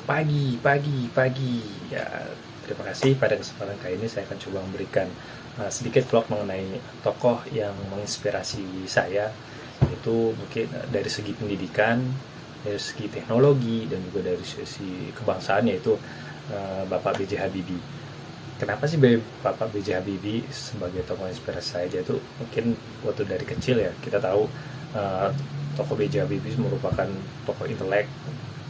Pagi. Ya, terima kasih. Pada kesempatan kali ini saya akan coba memberikan sedikit vlog mengenai tokoh yang menginspirasi saya, yaitu mungkin dari segi pendidikan, dari segi teknologi, dan juga dari sisi kebangsaan, yaitu Bapak B.J. Habibie. Kenapa sih Bapak B.J. Habibie sebagai tokoh inspirasi saya? Dia itu mungkin waktu dari kecil ya kita tahu uh, tokoh B.J. Habibie merupakan tokoh intelek,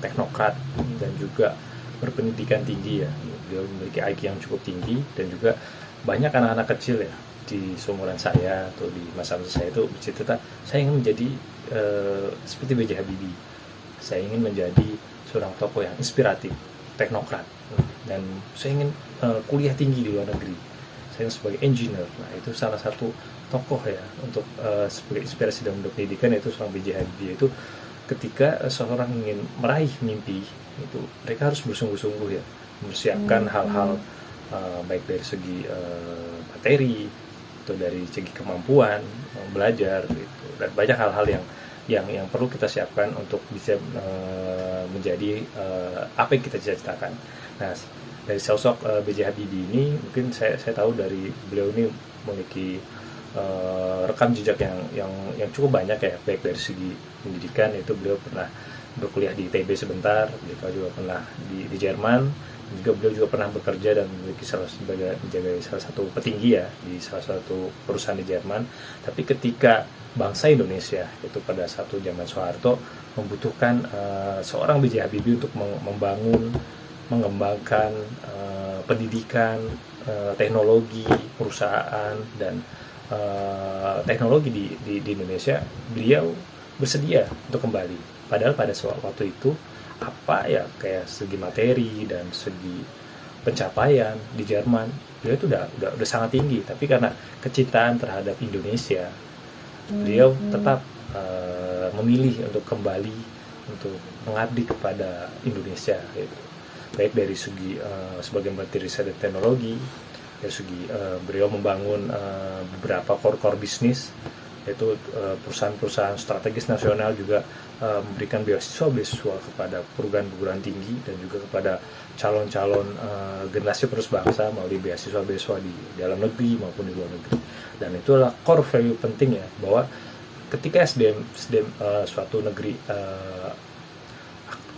teknokrat, dan juga berpendidikan tinggi ya. Dia memiliki IQ yang cukup tinggi, dan juga banyak anak-anak kecil ya di seumuran saya atau di masa-masa saya itu bercita-cita saya ingin menjadi seperti B.J. Habibie. Saya ingin menjadi seorang tokoh yang inspiratif, teknokrat, dan saya ingin kuliah tinggi di luar negeri. Saya sebagai engineer. Nah, itu salah satu tokoh ya untuk sebagai inspirasi dalam pendidikan, yaitu seorang B.J. Habibie. Itu ketika seorang ingin meraih mimpi itu mereka harus bersungguh-sungguh ya mempersiapkan hal-hal baik dari segi materi atau dari segi kemampuan belajar gitu, dan banyak hal-hal yang perlu kita siapkan untuk bisa menjadi apa yang kita cita-citakan. Nah, dari sosok B.J. Habibie ini mungkin saya tahu dari beliau ini memiliki rekam jejak yang cukup banyak ya, baik dari segi pendidikan, yaitu beliau pernah berkuliah di ITB sebentar, beliau juga pernah di Jerman, juga beliau juga pernah bekerja dan memiliki menjaga salah satu petinggi ya di salah satu perusahaan di Jerman. Tapi ketika bangsa Indonesia itu pada satu zaman Soeharto membutuhkan seorang B.J. Habibie untuk membangun, mengembangkan pendidikan, teknologi, perusahaan, dan teknologi di Indonesia, beliau bersedia untuk kembali. Padahal pada waktu itu apa ya, kayak segi materi dan segi pencapaian di Jerman beliau itu udah sangat tinggi, tapi karena kecintaan terhadap Indonesia beliau tetap memilih untuk kembali untuk mengabdi kepada Indonesia gitu. Baik dari segi sebagai menteri riset dan teknologi, dari segi beliau membangun beberapa core bisnis, yaitu perusahaan-perusahaan strategis nasional, juga memberikan beasiswa kepada perguruan tinggi dan juga kepada calon-calon generasi penerus bangsa melalui beasiswa di dalam negeri maupun di luar negeri. Dan itulah core value penting ya, bahwa ketika SDM suatu negeri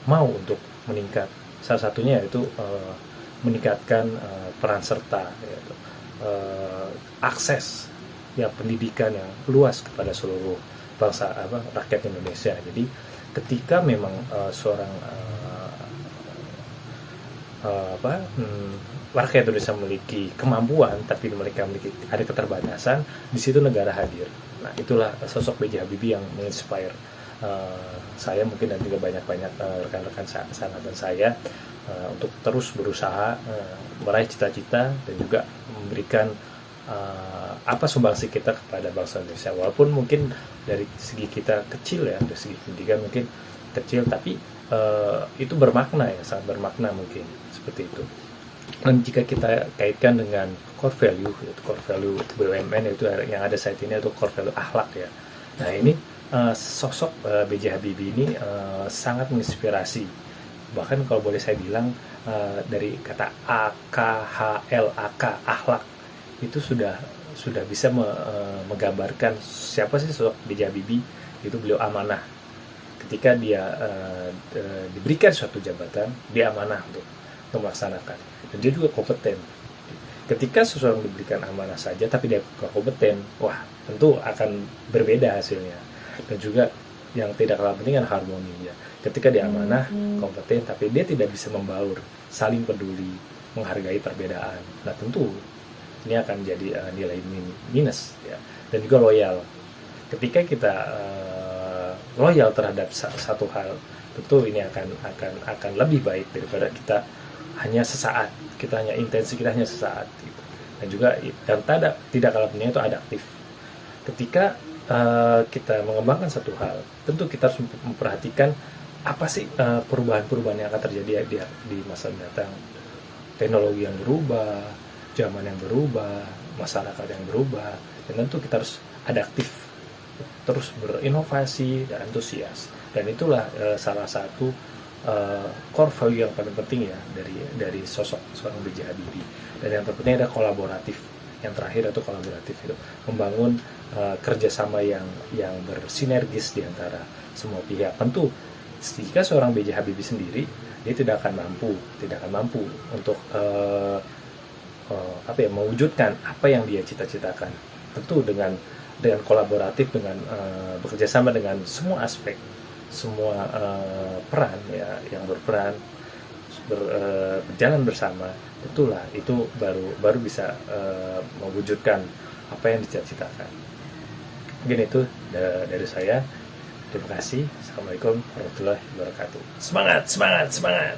mau untuk meningkat, salah satunya yaitu meningkatkan peran serta, yaitu akses ya pendidikan yang luas kepada seluruh bangsa rakyat Indonesia. Jadi ketika memang seorang rakyat Indonesia memiliki kemampuan tapi mereka ada keterbatasan, di situ negara hadir. Nah, itulah sosok B.J. Habibie yang menginspire saya mungkin, dan juga banyak rekan-rekan sahabat saya untuk terus berusaha meraih cita-cita dan juga memberikan apa sumbangsi kita kepada bangsa Indonesia. Walaupun mungkin dari segi kita kecil ya, dari segi pendidikan mungkin kecil, tapi itu bermakna ya, sangat bermakna mungkin seperti itu. Dan jika kita kaitkan dengan core value, yaitu core value BUMN, itu yang ada saat ini, itu core value akhlak ya. Nah, ini sosok B.J. Habibie ini sangat menginspirasi. Bahkan kalau boleh saya bilang dari kata AKHLAK, akhlak, itu sudah bisa menggambarkan siapa sih sosok B.J. Habibie. Itu beliau amanah. Ketika dia diberikan suatu jabatan, dia amanah untuk melaksanakan, dan dia juga kompeten. Ketika seseorang diberikan amanah saja tapi dia tidak kompeten, wah, tentu akan berbeda hasilnya. Dan juga yang tidak kalah penting kan harmoni ya. Ketika dia amanah, kompeten, tapi dia tidak bisa membaur, saling peduli, menghargai perbedaan, nah tentu ini akan jadi nilai minus ya. Dan juga loyal. Ketika kita loyal terhadap satu hal, tentu ini akan lebih baik daripada kita hanya sesaat, kita hanya intensi kita hanya sesaat gitu. Dan juga tidak kalah pentingnya itu adaptif. Ketika kita mengembangkan satu hal, tentu kita harus memperhatikan apa sih perubahan-perubahan yang akan terjadi di masa mendatang. Teknologi yang berubah, zaman yang berubah, masyarakat yang berubah, dan tentu kita harus adaptif, terus berinovasi dan antusias. Dan itulah salah satu core value yang paling penting ya dari sosok seorang B.J. Habibie. Dan yang terpenting ada kolaboratif. Yang terakhir itu kolaboratif, itu membangun kerjasama yang bersinergis di antara semua pihak. Tentu jika seorang B.J. Habibie sendiri, dia tidak akan mampu untuk mewujudkan apa yang dia cita-citakan. Tentu dengan kolaboratif, dengan bekerja sama dengan semua aspek, semua peran ya yang berperan berjalan bersama, tentulah itu baru bisa mewujudkan apa yang dicita-citakan. Mungkin itu dari saya. Terima kasih. Assalamualaikum warahmatullahi wabarakatuh. Semangat, semangat, semangat.